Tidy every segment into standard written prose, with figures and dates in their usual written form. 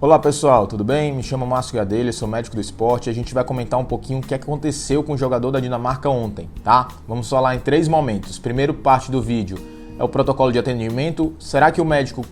Olá pessoal, tudo bem? Me chamo Márcio Gadelha, sou médico do esporte e a gente vai comentar um pouquinho o que aconteceu com o jogador da Dinamarca ontem, tá? Vamos falar em 3 momentos. Primeiro parte do vídeo é o protocolo de atendimento. Será que o médico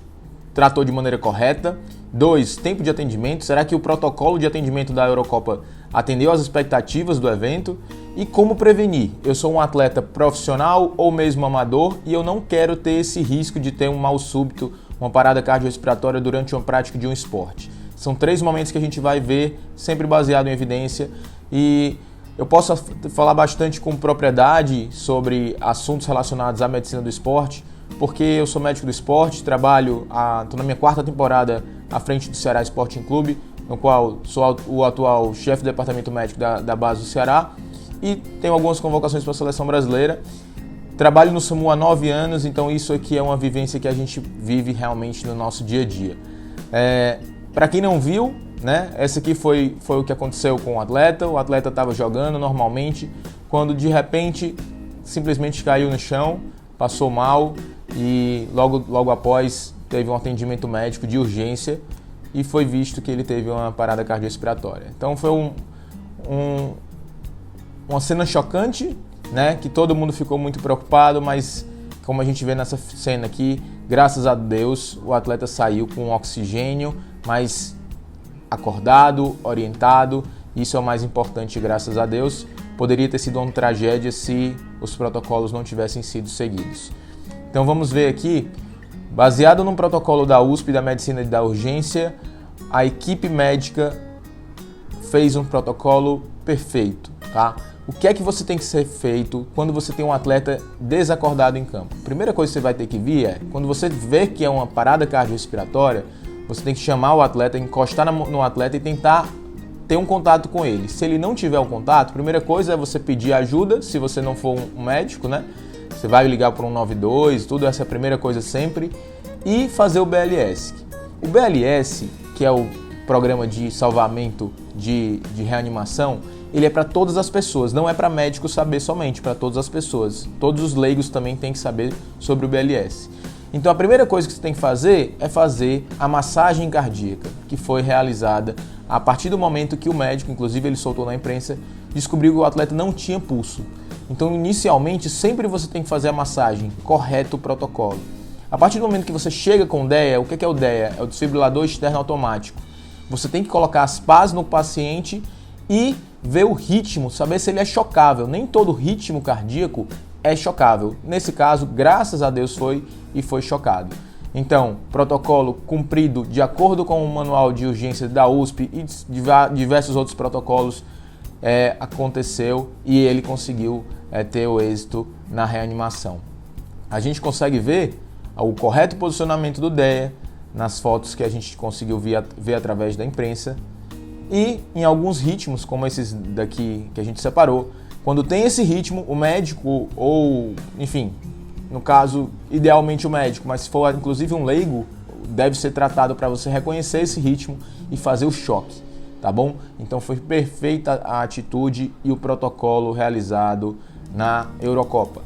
tratou de maneira correta? 2, tempo de atendimento. Será que o protocolo de atendimento da Eurocopa atendeu às expectativas do evento? E como prevenir? Eu sou um atleta profissional ou mesmo amador e eu não quero ter esse risco de ter um mal súbito, uma parada cardiorrespiratória durante uma prática de um esporte. São 3 momentos que a gente vai ver, sempre baseado em evidência, e eu posso falar bastante com propriedade sobre assuntos relacionados à medicina do esporte, porque eu sou médico do esporte, estou na minha 4ª temporada à frente do Ceará Sporting Clube, no qual sou o atual chefe do departamento médico da base do Ceará, e tenho algumas convocações para a seleção brasileira. Trabalho no SAMU há 9 anos, então isso aqui é uma vivência que a gente vive realmente no nosso dia a dia. Para quem não viu, né, esse aqui foi o que aconteceu com o atleta. O atleta estava jogando normalmente, quando de repente simplesmente caiu no chão, passou mal e logo após teve um atendimento médico de urgência e foi visto que ele teve uma parada cardiorrespiratória. Então foi uma cena chocante, né, que todo mundo ficou muito preocupado, mas como a gente vê nessa cena aqui, graças a Deus o atleta saiu com oxigênio, mas acordado, orientado. Isso é o mais importante, graças a Deus. Poderia ter sido uma tragédia se os protocolos não tivessem sido seguidos. Então vamos ver aqui, baseado no protocolo da USP da Medicina da Urgência, a equipe médica fez um protocolo perfeito, tá? O que é que você tem que ser feito quando você tem um atleta desacordado em campo? A primeira coisa que você vai ter que vir é, quando você vê que é uma parada cardiorrespiratória, você tem que chamar o atleta, encostar no atleta e tentar ter um contato com ele. Se ele não tiver o contato, a primeira coisa é você pedir ajuda, se você não for um médico, né? Você vai ligar para 192, tudo, essa é a primeira coisa sempre. E fazer o BLS. O BLS, que é o Programa de Salvamento de Reanimação, ele é para todas as pessoas, não é para médicos saber somente, para todas as pessoas. Todos os leigos também têm que saber sobre o BLS. Então a primeira coisa que você tem que fazer é fazer a massagem cardíaca, que foi realizada a partir do momento que o médico, inclusive ele soltou na imprensa, descobriu que o atleta não tinha pulso. Então inicialmente sempre você tem que fazer a massagem, correto o protocolo. A partir do momento que você chega com o DEA, o que é o DEA? É o desfibrilador externo automático. Você tem que colocar as pás no paciente e ver o ritmo, saber se ele é chocável. Nem todo ritmo cardíaco é chocável. Nesse caso, graças a Deus foi chocado. Então, protocolo cumprido de acordo com o manual de urgência da USP e diversos outros protocolos aconteceu e ele conseguiu ter o êxito na reanimação. A gente consegue ver o correto posicionamento do DEA nas fotos que a gente conseguiu ver através da imprensa. E em alguns ritmos, como esses daqui que a gente separou, quando tem esse ritmo, o médico ou, enfim, no caso, idealmente o médico, mas se for inclusive um leigo, deve ser tratado para você reconhecer esse ritmo e fazer o choque, tá bom? Então foi perfeita a atitude e o protocolo realizado na Eurocopa.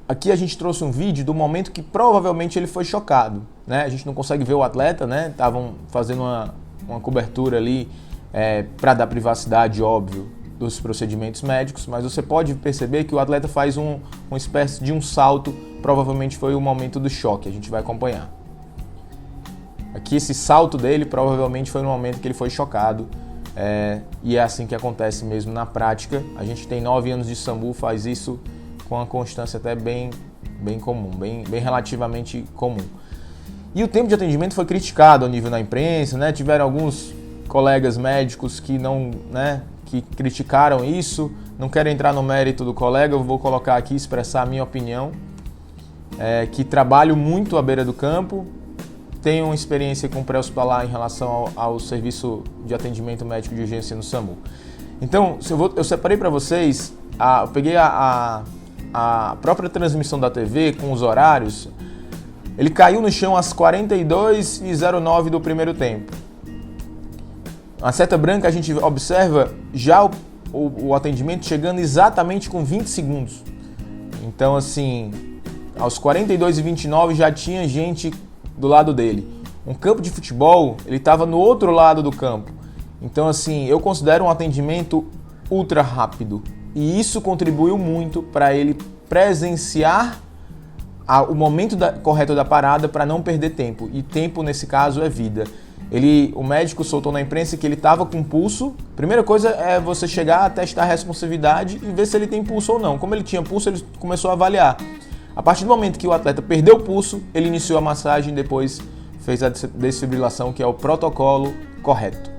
Aqui a gente trouxe um vídeo do momento que provavelmente ele foi chocado, né? A gente não consegue ver o atleta, né? Estavam fazendo uma cobertura ali para dar privacidade, óbvio, dos procedimentos médicos, mas você pode perceber que o atleta faz uma espécie de um salto, provavelmente foi o momento do choque, a gente vai acompanhar. Aqui esse salto dele provavelmente foi no momento que ele foi chocado, e é assim que acontece mesmo na prática. A gente tem 9 anos de SAMU, faz isso com uma constância até bem comum, bem relativamente comum. E o tempo de atendimento foi criticado ao nível da imprensa, né? Tiveram alguns colegas médicos que que criticaram isso. Não quero entrar no mérito do colega, eu vou colocar aqui, expressar a minha opinião, que trabalho muito à beira do campo, tenho uma experiência com pré-hospitalar em relação ao serviço de atendimento médico de urgência no SAMU. Então, eu separei para vocês, eu peguei a própria transmissão da TV com os horários. Ele caiu no chão às 42h09 do primeiro tempo. A seta branca a gente observa já o atendimento chegando exatamente com 20 segundos. Então, assim, aos 42h29 já tinha gente do lado dele. Um campo de futebol, ele estava no outro lado do campo. Então, assim, eu considero um atendimento ultra rápido. E isso contribuiu muito para ele presenciar o momento correto da parada para não perder tempo. E tempo, nesse caso, é vida. O médico soltou na imprensa que ele estava com pulso. Primeira coisa é você chegar a testar a responsividade e ver se ele tem pulso ou não. Como ele tinha pulso, ele começou a avaliar. A partir do momento que o atleta perdeu o pulso, ele iniciou a massagem e depois fez a desfibrilação, que é o protocolo correto.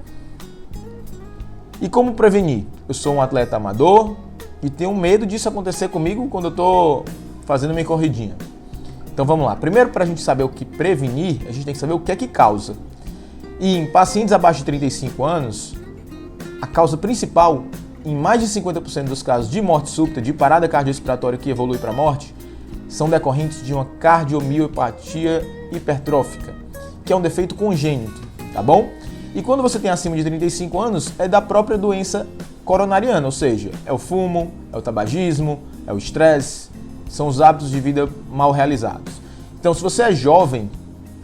E como prevenir? Eu sou um atleta amador e tenho medo disso acontecer comigo quando eu estou fazendo minha corridinha. Então vamos lá. Primeiro, para a gente saber o que prevenir, a gente tem que saber o que é que causa. E em pacientes abaixo de 35 anos, a causa principal, em mais de 50% dos casos de morte súbita, de parada cardiorrespiratória que evolui para a morte, são decorrentes de uma cardiomiopatia hipertrófica, que é um defeito congênito, tá bom? E quando você tem acima de 35 anos, é da própria doença coronariana, ou seja, é o fumo, é o tabagismo, é o estresse, são os hábitos de vida mal realizados. Então, se você é jovem,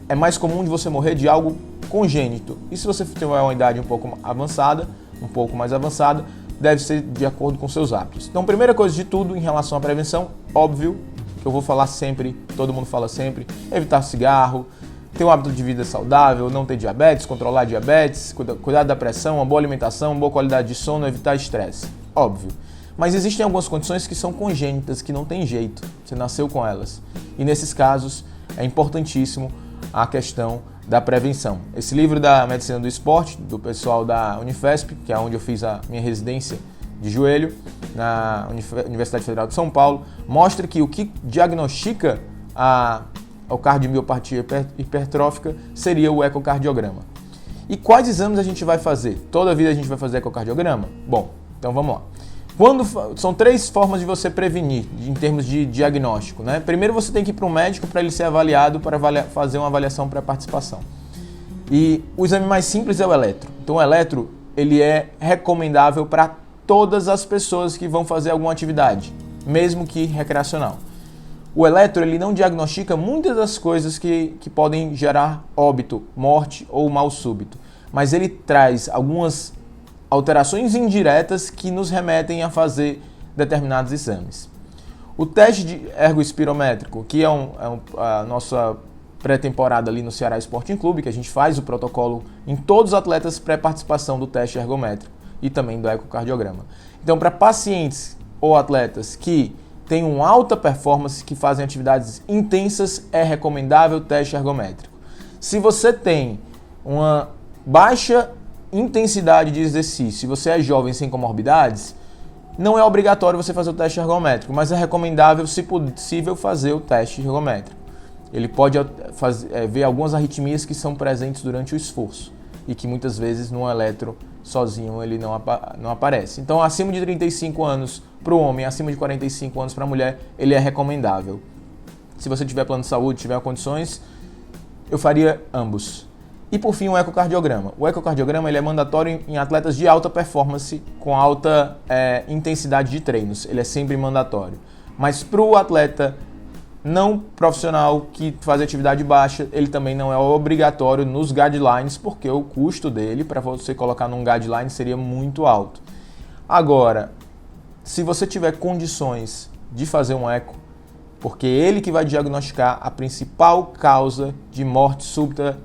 é mais comum de você morrer de algo congênito. E se você tiver uma idade um pouco mais avançada, deve ser de acordo com seus hábitos. Então, primeira coisa de tudo em relação à prevenção, óbvio, que eu vou falar sempre, todo mundo fala sempre, evitar cigarro, ter um hábito de vida saudável, não ter diabetes, controlar a diabetes, cuidar da pressão, uma boa alimentação, uma boa qualidade de sono, evitar estresse. Óbvio. Mas existem algumas condições que são congênitas, que não tem jeito, você nasceu com elas. E nesses casos é importantíssimo a questão da prevenção. Esse livro da Medicina do Esporte, do pessoal da Unifesp, que é onde eu fiz a minha residência de joelho, na Universidade Federal de São Paulo, mostra que o que diagnostica a cardiomiopatia hipertrófica seria o ecocardiograma. E quais exames a gente vai fazer? Toda vida a gente vai fazer ecocardiograma? Bom, então vamos lá. São 3 formas de você prevenir, em termos de diagnóstico, né? Primeiro você tem que ir para um médico para ele ser avaliado, para fazer uma avaliação para participação. E o exame mais simples é o eletro. Então o eletro, ele é recomendável para todas as pessoas que vão fazer alguma atividade, mesmo que recreacional. O eletro, ele não diagnostica muitas das coisas que podem gerar óbito, morte ou mal súbito, mas ele traz algumas alterações indiretas que nos remetem a fazer determinados exames. O teste de ergospirométrico, que é a nossa pré-temporada ali no Ceará Sporting Clube, que a gente faz o protocolo em todos os atletas pré-participação do teste ergométrico e também do ecocardiograma. Então, para pacientes ou atletas que têm uma alta performance, que fazem atividades intensas, é recomendável o teste ergométrico. Se você tem uma baixa intensidade de exercício, se você é jovem sem comorbidades, não é obrigatório você fazer o teste ergométrico, mas é recomendável, se possível, fazer o teste ergométrico. Ele pode ver algumas arritmias que são presentes durante o esforço e que muitas vezes no eletro sozinho ele não aparece. Então, acima de 35 anos para o homem, acima de 45 anos para a mulher, ele é recomendável. Se você tiver plano de saúde, tiver condições, eu faria ambos. E por fim, o ecocardiograma. O ecocardiograma ele é mandatório em atletas de alta performance com alta intensidade de treinos. Ele é sempre mandatório. Mas para o atleta não profissional que faz atividade baixa, ele também não é obrigatório nos guidelines, porque o custo dele, para você colocar num guideline, seria muito alto. Agora, se você tiver condições de fazer um eco, porque é ele que vai diagnosticar a principal causa de morte súbita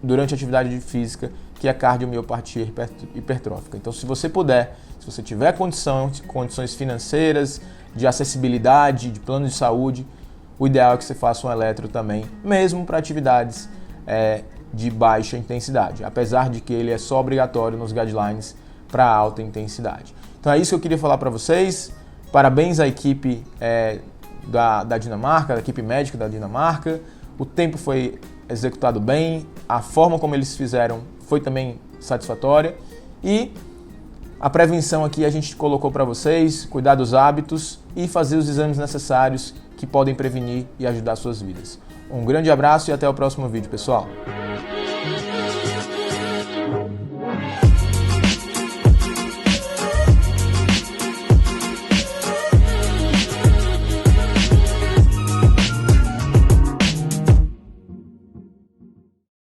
durante a atividade física, que é a cardiomiopatia hipertrófica. Então, se você puder, se você tiver condições financeiras, de acessibilidade, de plano de saúde, o ideal é que você faça um eletro também, mesmo para atividades de baixa intensidade, apesar de que ele é só obrigatório nos guidelines para alta intensidade. Então é isso que eu queria falar para vocês. Parabéns à equipe da Dinamarca, da equipe médica da Dinamarca. O tempo foi executado bem, a forma como eles fizeram foi também satisfatória e a prevenção aqui a gente colocou para vocês, cuidar dos hábitos e fazer os exames necessários que podem prevenir e ajudar suas vidas. Um grande abraço e até o próximo vídeo, pessoal!